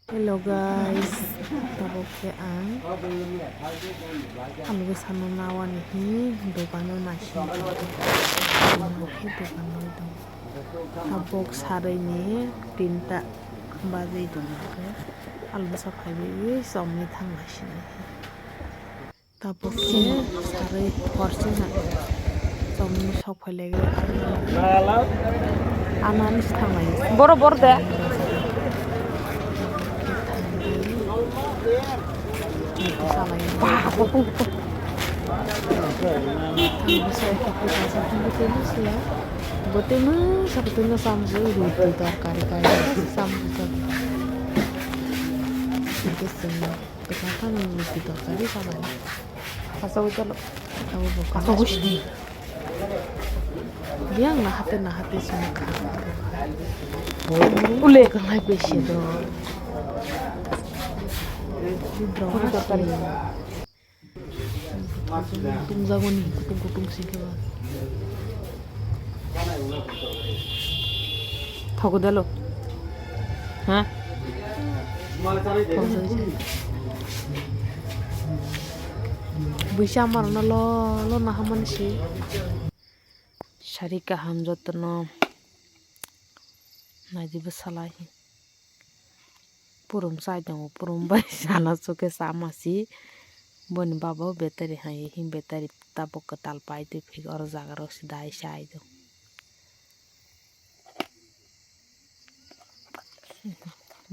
Hello guys, tabok ke ang algo sanu nawan hi dogano nasin ke dogano itu tabok sarai ni tinta bazai dong ke algo sapai bi somni thang nasin tabok ke sarai horsin na somni sapai lege anan thang nai boro boro de Botemu sebetulnya samsu roti terkari kari samsu itu semua betapa roti terkari sama kasau itu lo kasau sih dia nah hati semua ule kan lagi besi dong roti terkari kutung zangon nih kutung sih kan 타고 달로 응? bisa marna lo nah man si syarika ham jotono naji besalahi purum sai dong purum bai sala soke sama si boni baba betari hai him betari tabok kwtal pai te fig or jagaro sidai sai do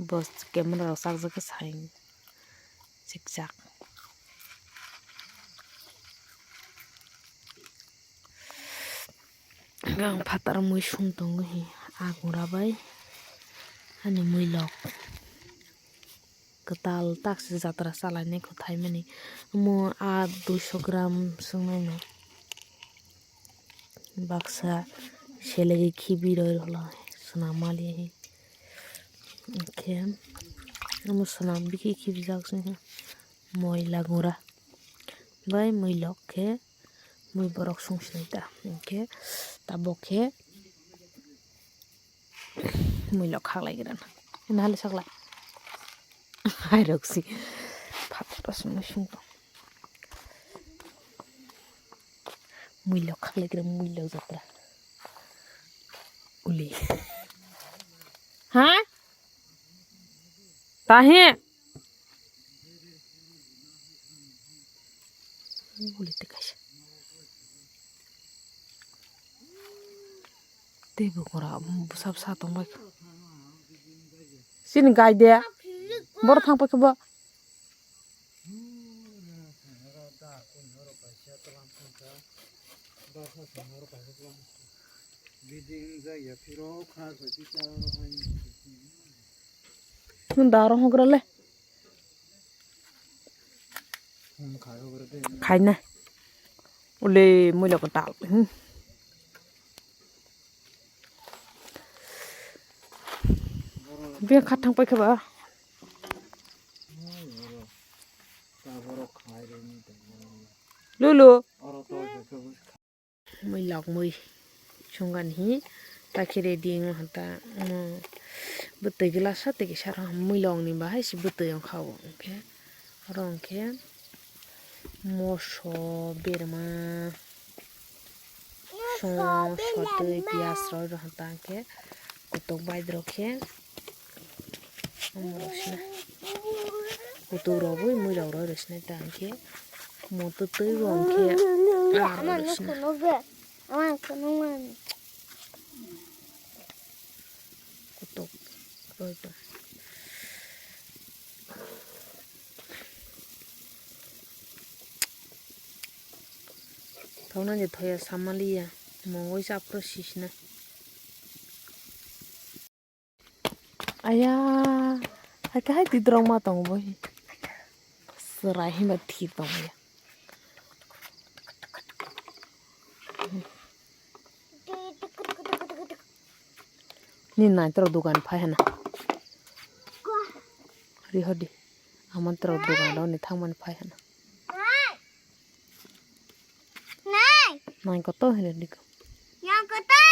bos camera sak jaka sai siksak gang phatar mui sung tong hi agura bai ani mui lok kwtal taksi jatra salai ko thai mani mo a 200 gram sungai no baksa selegi khibi roi hola suna mali hi ke mo suna biki khibi jak sun moila gura bai mui lok ke mui borok sung snita ke tabok ke mui lok khalai giran nahale sakla hai roksi phatas mui sung mui lok khalai giran mui lok jatra uli ha tahe uli te kaisa tebu kora sab sa tong bai sini gai de bor thang pa ba Daro hograle khai na ule mui lo kwtal be khatang pai khaba lulu mui lok mui sungan hi takire ding hata butoi glass sa te sara mui long ni ba hai si butoi ang khawo ke rong ke moso berma so sotoi pias roi hata ke kutok bai drokhe amrosna kutok roboi mui roi rosna tanke moto toi rong ke kutok roi to thona je thoya samalia mongoi sa process na aya hai ti drong ma tong boi serai hi ma thi tong ya ni nai tro dukan phai hana ri hodi aman tro dukan do ni thangman phai hana nai ko to hele dik yang ko ta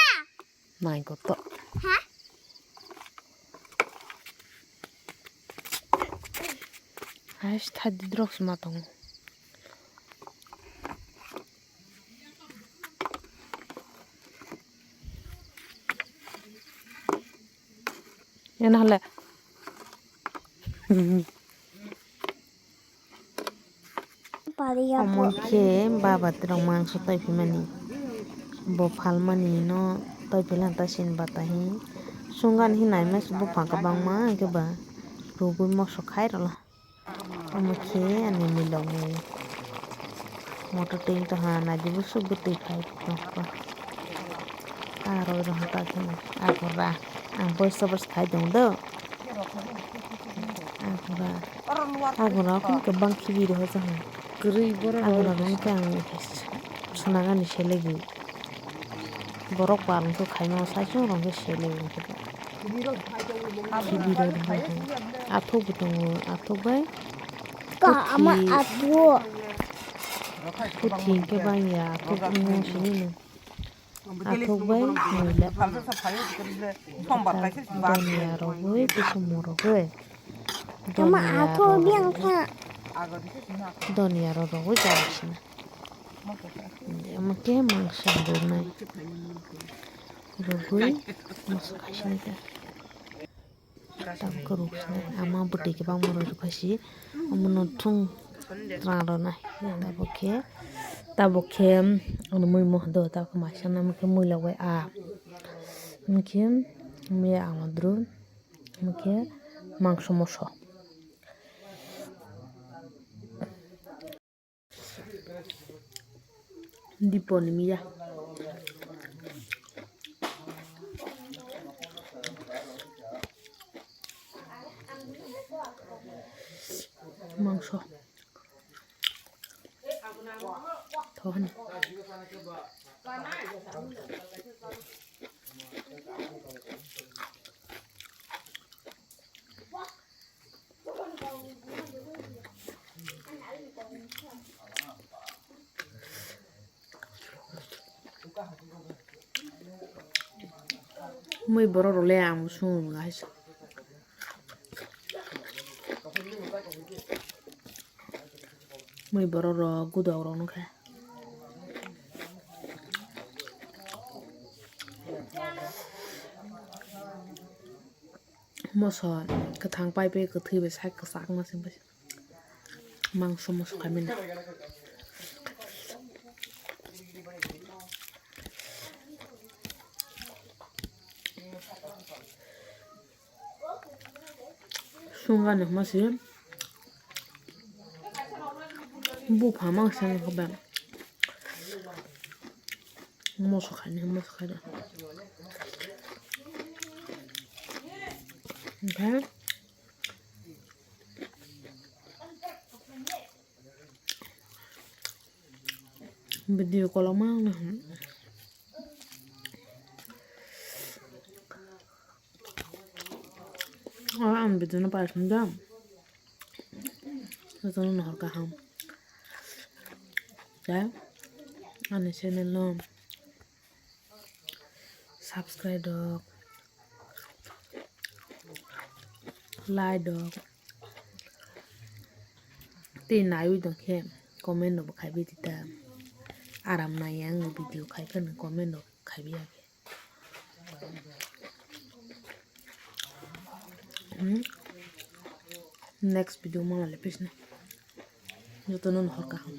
nai ko to ha Ais tadi drok sematong. Enak lah. Omonke baba terong mangso tai pimani. Bopal mani no tai pilan ta sin batahi. Sungan hinai mes bopang kabang ma ke ba. Rugui mokso khai rola. Omonke ani milonge. Motor ting to ha na dibu subu tai khai to pa. Aro ro hata kene. Agora. Ang boys khai dong do. Agora kun ke bang khibi ro ha. Agora kun ke ang senangan ni selegi. Borok parang tuh kayaknya saya cuma orang kesel gitu. Khibi ro ha. Atuk betul atuk bay. Kak ama atuk. Puti ke bang ya atuk ini sini nih. Atuk bay mulai. Dunia rogoy pisumur rogoy. Ama atuk biang kak. Dunia rogoy jauh sih. Ama ke mangsa donai. Rogoy masuk kasih nih. Tak keruk sih. Ama budi ke bang moro kasih. Ama nutung raro nah. Taboke anu muy mohdo tak masih nama ke muy lawai a. Mungkin me amadru. Mungkin mangso moso. Di poni mia. Mangso. Tuhan. Muy bororo le amo sun guys. Muy bororo gudoro no kah. Moso ketang pai pe ketui be sai kesak masih be. Mangso moso kami na. Sungan masih bu pamang sang keban. Moso kani moso kada. Okay. Video kalau mana? Am video na pas ndam. Jotono na harga ham. Ya. Ane channel lo subscribe dok. Like dok. Tin ayu dok he. Comment dok khai bi tita. Aram na yang video khai kan comment dok khai bi ake. Next video mana lepis na. Jotono na harga ham.